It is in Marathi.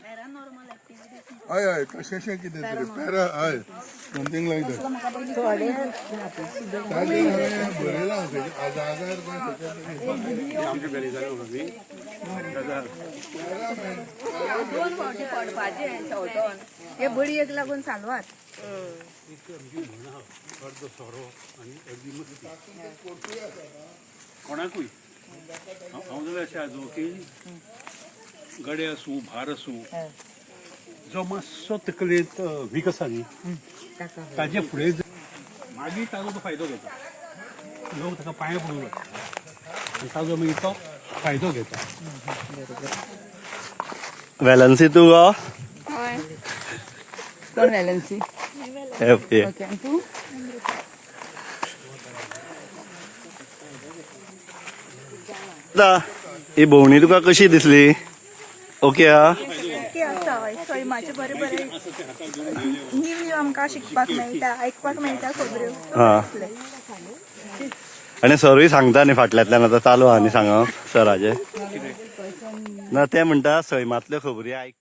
हय हय तशें कितें तरी पॅरा हय समथींग लायक दॅट बरयलां आजार दोन फावटी पडपाचे शेवटोन हे बळयेक लागून सांगवात कोणाकूय हांव जाल्यार अशें आजो की गडे आसूं भार आसूं जो मातसो तकलेंत वीक आसा न्ही ताजे फुडें मागीर ताजो तो फायदो घेता लोक ताका पांयां पडूंक लागता आनी ताजो मागीर तो फायदो घेता वेलन्सी तू गो हय कोण वेलन्सी ओके ओके तू ही भोंवणी तुका कशी दिसली ओके हा आसा हय सैमाचे बरे बरे न्यू न्यू आमकां शिकपाक मेळटा आयकपाक मेळटा खबऱ्यो हा आनी सरूय सांगता न्ही फाटल्यांतल्यान आतां चालू आहा न्ही सांगप सराचे ना ते म्हणटा सैमातल्यो खबरी आयक